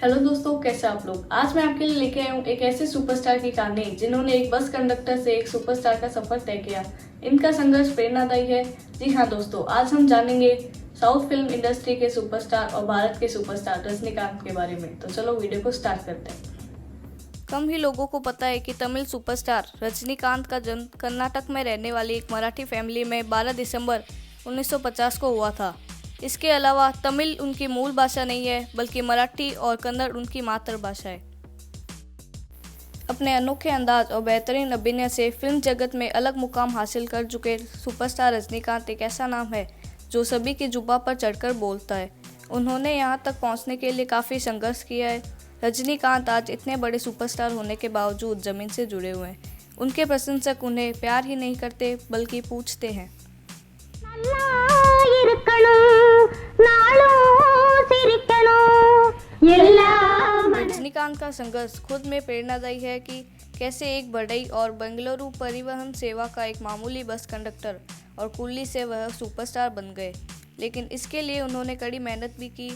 Hello दोस्तों, कैसे आप लोग। आज मैं आपके लिए लेके आई हूँ एक ऐसे सुपरस्टार की कहानी जिन्होंने एक बस कंडक्टर से एक सुपरस्टार का सफर तय किया। इनका संघर्ष प्रेरणादायी है। जी हाँ दोस्तों, आज हम जानेंगे साउथ फिल्म इंडस्ट्री के सुपरस्टार और भारत के सुपरस्टार रजनीकांत के बारे में। तो चलो वीडियो को स्टार्ट करते हैं। कम ही लोगों को पता है कि तमिल सुपरस्टार रजनीकांत का जन्म कर्नाटक में रहने वाली एक मराठी फैमिली में 12 दिसंबर 1950 को हुआ था। इसके अलावा तमिल उनकी मूल भाषा नहीं है, बल्कि मराठी और कन्नड़ उनकी मातृभाषा है। अपने अनोखे अंदाज और बेहतरीन अभिनय से फिल्म जगत में अलग मुकाम हासिल कर चुके सुपरस्टार रजनीकांत एक ऐसा नाम है जो सभी की जुबां पर चढ़कर बोलता है। उन्होंने यहाँ तक पहुँचने के लिए काफ़ी संघर्ष किया है। रजनीकांत आज इतने बड़े सुपरस्टार होने के बावजूद ज़मीन से जुड़े हुए हैं। उनके प्रशंसक उन्हें प्यार ही नहीं करते बल्कि पूछते हैं। रजनीकांत का संघर्ष खुद में प्रेरणादायी है कि कैसे एक बढ़ई और बेंगलुरु परिवहन सेवा का एक मामूली बस कंडक्टर और कुल्ली से वह सुपरस्टार बन गए। लेकिन इसके लिए उन्होंने कड़ी मेहनत भी की।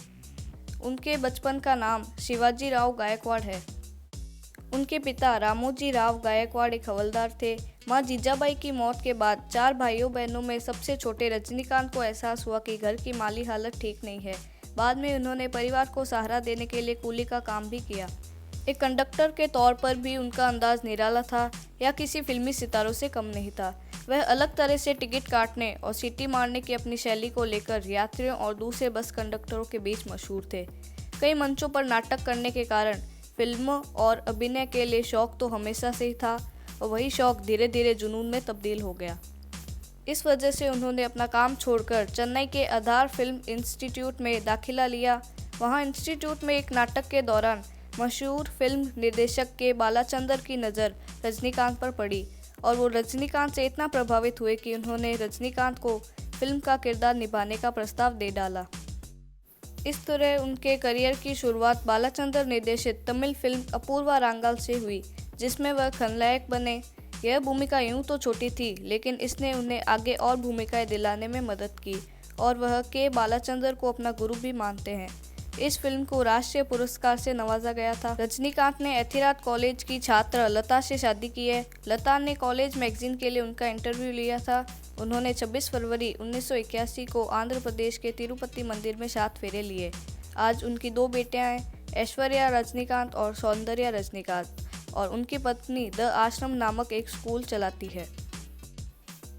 उनके बचपन का नाम शिवाजी राव गायकवाड़ है। उनके पिता रामोजी राव गायकवाड़ एक हवलदार थे। मां जीजाबाई की मौत के बाद 4 भाइयों बहनों में सबसे छोटे रजनीकांत को एहसास हुआ कि घर की माली हालत ठीक नहीं है। बाद में उन्होंने परिवार को सहारा देने के लिए कूली का काम भी किया। एक कंडक्टर के तौर पर भी उनका अंदाज निराला था या किसी फिल्मी सितारों से कम नहीं था। वह अलग तरह से टिकट काटने और सीटी मारने की अपनी शैली को लेकर यात्रियों और दूसरे बस कंडक्टरों के बीच मशहूर थे। कई मंचों पर नाटक करने के कारण फिल्मों और अभिनय के लिए शौक तो हमेशा से ही था और वही शौक धीरे धीरे जुनून में तब्दील हो गया। इस वजह से उन्होंने अपना काम छोड़कर चेन्नई के आधार फिल्म इंस्टीट्यूट में दाखिला लिया। वहां इंस्टीट्यूट में एक नाटक के दौरान मशहूर फिल्म निर्देशक के बालाचंदर की नज़र रजनीकांत पर पड़ी और वो रजनीकांत से इतना प्रभावित हुए कि उन्होंने रजनीकांत को फिल्म का किरदार निभाने का प्रस्ताव दे डाला। इस तरह उनके करियर की शुरुआत बालाचंदर निर्देशित तमिल फिल्म अपूर्वा रांगाल से हुई, जिसमें वह खलनायक बने। यह भूमिका यूं तो छोटी थी, लेकिन इसने उन्हें आगे और भूमिकाएं दिलाने में मदद की और वह के बालाचंदर को अपना गुरु भी मानते हैं। इस फिल्म को राष्ट्रीय पुरस्कार से नवाजा गया था। रजनीकांत ने एथिराज कॉलेज की छात्र लता से शादी की है। लता ने कॉलेज मैगजीन के लिए उनका इंटरव्यू लिया था। उन्होंने 26 फरवरी 1981 को आंध्र प्रदेश के तिरुपति मंदिर में 7 फेरे लिए। आज उनकी 2 बेटियां हैं, ऐश्वर्या रजनीकांत और सौंदर्या रजनीकांत, और उनकी पत्नी द आश्रम नामक एक स्कूल चलाती है।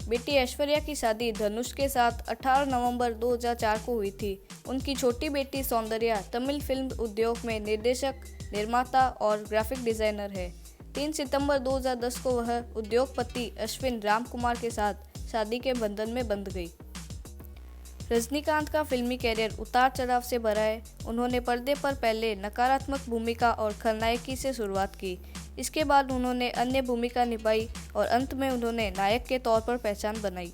बेटी ऐश्वर्या की शादी धनुष के साथ 18 नवंबर 2004 को हुई थी। उनकी छोटी बेटी सौंदर्या तमिल फिल्म उद्योग में निर्देशक, निर्माता और ग्राफिक डिजाइनर है। 3 सितंबर 2010 को वह उद्योगपति अश्विन रामकुमार के साथ शादी के बंधन में बंध गई। रजनीकांत का फिल्मी कैरियर उतार चढ़ाव से भरा है। उन्होंने पर्दे पर पहले नकारात्मक भूमिका और खलनायकी से शुरुआत की। इसके बाद उन्होंने अन्य भूमिका निभाई और अंत में उन्होंने नायक के तौर पर पहचान बनाई।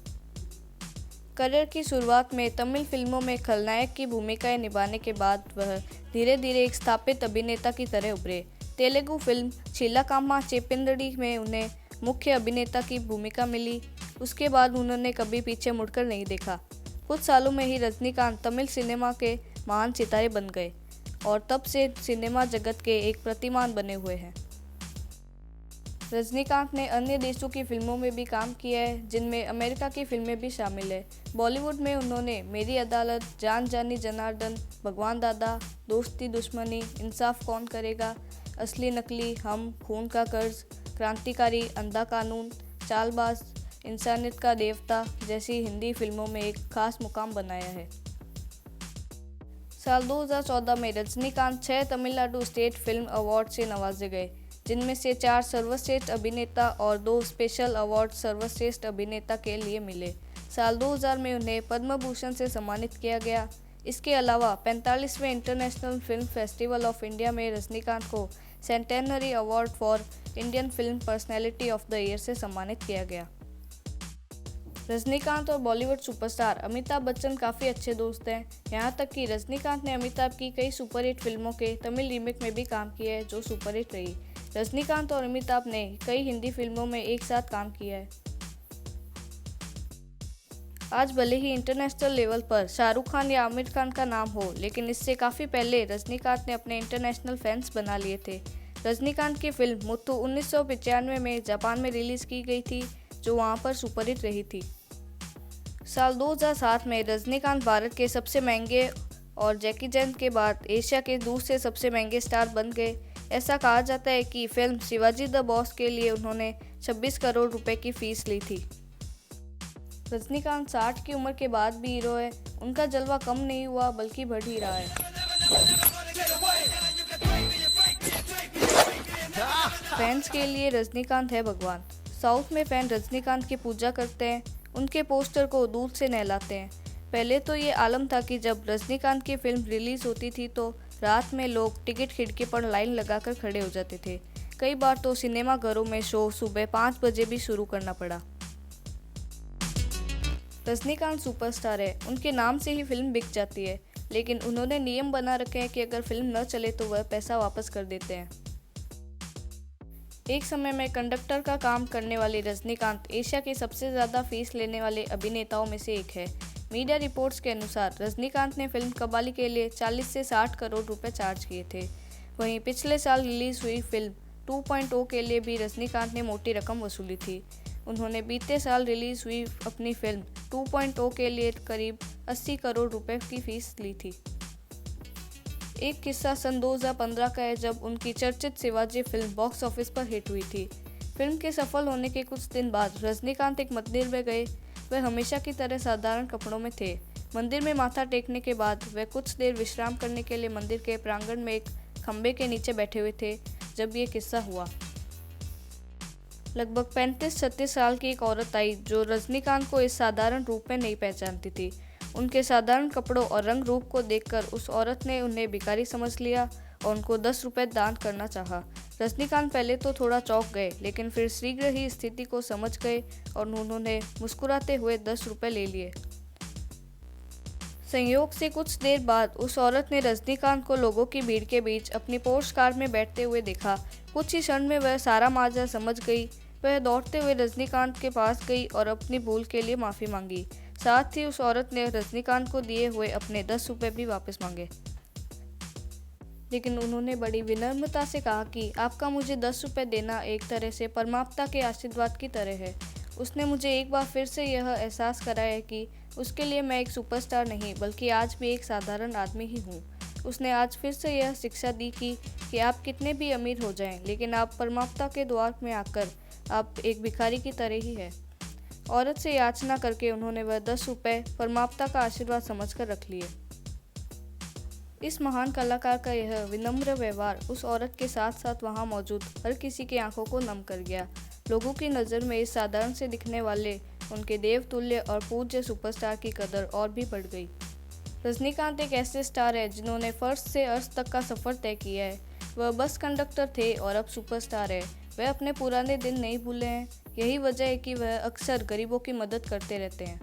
करियर की शुरुआत में तमिल फिल्मों में खलनायक की भूमिकाएं निभाने के बाद वह धीरे धीरे एक स्थापित अभिनेता की तरह उभरे। तेलुगु फिल्म चिलकामा चेप्पिंदडी में उन्हें मुख्य अभिनेता की भूमिका मिली। उसके बाद उन्होंने कभी पीछे मुड़कर नहीं देखा। कुछ सालों में ही रजनीकांत तमिल सिनेमा के महान सितारे बन गए और तब से सिनेमा जगत के एक प्रतिमान बने हुए हैं। रजनीकांत ने अन्य देशों की फिल्मों में भी काम किया है, जिनमें अमेरिका की फिल्में भी शामिल है। बॉलीवुड में उन्होंने मेरी अदालत, जान जानी जनार्दन, भगवान दादा, दोस्ती दुश्मनी, इंसाफ कौन करेगा, असली नकली, हम, खून का कर्ज, क्रांतिकारी, अंधा कानून, चालबाज, इंसानियत का देवता जैसी हिंदी फिल्मों में एक खास मुकाम बनाया है। साल 2014 में Rajinikanth 6 Tamil Nadu state film award से नवाजे गए, जिनमें से 4 सर्वश्रेष्ठ अभिनेता और 2 स्पेशल अवार्ड सर्वश्रेष्ठ अभिनेता के लिए मिले। साल 2000 में उन्हें पद्म भूषण से सम्मानित किया गया। इसके अलावा 45वें international film festival of India में रजनीकांत को centenary award for Indian film personality of the year से सम्मानित किया गया। रजनीकांत और बॉलीवुड सुपरस्टार अमिताभ बच्चन काफ़ी अच्छे दोस्त हैं। यहाँ तक कि रजनीकांत ने अमिताभ की कई सुपरहिट फिल्मों के तमिल रीमेक में भी काम किया है, जो सुपरहिट रही। रजनीकांत और अमिताभ ने कई हिंदी फिल्मों में एक साथ काम किया है। आज भले ही इंटरनेशनल लेवल पर शाहरुख खान या आमिर खान का नाम हो, लेकिन इससे काफ़ी पहले रजनीकांत ने अपने इंटरनेशनल फैंस बना लिए थे। रजनीकांत की फिल्म मुथु 1995 में जापान में रिलीज़ की गई थी, जो वहां पर सुपरहिट रही थी। साल 2007 में रजनीकांत भारत के सबसे महंगे और जैकी चैन के बाद एशिया के दूसरे सबसे महंगे स्टार बन गए। ऐसा कहा जाता है कि फिल्म शिवाजी द बॉस के लिए उन्होंने 26 करोड़ रुपए की फीस ली थी। रजनीकांत 60 की उम्र के बाद भी हीरो है। उनका जलवा कम नहीं हुआ बल्कि बढ़ ही रहा है। फैंस के लिए रजनीकांत है भगवान। साउथ में फैन रजनीकांत की पूजा करते हैं, उनके पोस्टर को दूध से नहलाते हैं। पहले तो ये आलम था कि जब रजनीकांत की फिल्म रिलीज होती थी तो रात में लोग टिकट खिड़की पर लाइन लगाकर खड़े हो जाते थे। कई बार तो सिनेमा घरों में शो सुबह 5 बजे भी शुरू करना पड़ा। रजनीकांत सुपरस्टार है, उनके नाम से ही फिल्म बिक जाती है, लेकिन उन्होंने नियम बना रखे हैं कि अगर फिल्म न चले तो वह पैसा वापस कर देते हैं। एक समय में कंडक्टर का काम करने वाले रजनीकांत एशिया के सबसे ज़्यादा फीस लेने वाले अभिनेताओं में से एक है। मीडिया रिपोर्ट्स के अनुसार रजनीकांत ने फिल्म कबाली के लिए 40 से 60 करोड़ रुपए चार्ज किए थे। वहीं पिछले साल रिलीज हुई फिल्म 2.0 के लिए भी रजनीकांत ने मोटी रकम वसूली थी। उन्होंने बीते साल रिलीज हुई अपनी फिल्म 2.0 के लिए करीब 80 करोड़ रुपए की फीस ली थी। एक किस्सा सन 2015 का है, जब उनकी चर्चित शिवाजी फिल्म बॉक्स ऑफिस पर हिट हुई थी। फिल्म के सफल होने के कुछ दिन बाद रजनीकांत एक मंदिर में गए। वह हमेशा की तरह साधारण कपड़ों में थे। मंदिर में माथा टेकने के बाद वह कुछ देर विश्राम करने के लिए मंदिर के प्रांगण में एक खंबे के नीचे बैठे हुए थे जब ये किस्सा हुआ। लगभग 35-36 साल की एक औरत आई जो रजनीकांत को इस साधारण रूप में नहीं पहचानती थी। उनके साधारण कपड़ों और रंग रूप को देखकर उस औरत ने उन्हें भिखारी समझ लिया और उनको 10 रुपये दान करना चाहा। रजनीकांत पहले तो थोड़ा चौंक गए, लेकिन फिर शीघ्र ही स्थिति को समझ गए और उन्होंने मुस्कुराते हुए 10 रुपये ले लिए। संयोग से कुछ देर बाद उस औरत ने रजनीकांत को लोगों की भीड़ के बीच अपनी पोर्श कार में बैठते हुए देखा। कुछ ही क्षण में वह सारा माजरा समझ गई। वह दौड़ते हुए रजनीकांत के पास गई और अपनी भूल के लिए माफ़ी मांगी। साथ ही उस औरत ने रजनीकांत को दिए हुए अपने 10 रुपये भी वापस मांगे, लेकिन उन्होंने बड़ी विनम्रता से कहा कि आपका मुझे 10 रुपये देना एक तरह से परमात्मा के आशीर्वाद की तरह है। उसने मुझे एक बार फिर से यह एहसास कराया कि उसके लिए मैं एक सुपरस्टार नहीं बल्कि आज भी एक साधारण आदमी ही हूँ। उसने आज फिर से यह शिक्षा दी कि आप कितने भी अमीर हो जाएं, लेकिन आप परमात्मा के द्वार में आकर आप एक भिखारी की तरह ही है। औरत से याचना करके उन्होंने वह 10 रुपये परमात्मा का आशीर्वाद समझकर रख लिए। इस महान कलाकार का यह विनम्र व्यवहार उस औरत के साथ साथ वहां मौजूद हर किसी की आंखों को नम कर गया। लोगों की नज़र में इस साधारण से दिखने वाले उनके देवतुल्य और पूज्य सुपरस्टार की कदर और भी बढ़ गई। रजनीकांत एक ऐसे स्टार है जिन्होंने फर्श से अर्श तक का सफ़र तय किया है। वह बस कंडक्टर थे और अब सुपरस्टार है। वह अपने पुराने दिन नहीं भूले हैं। यही वजह है कि वह अक्सर गरीबों की मदद करते रहते हैं।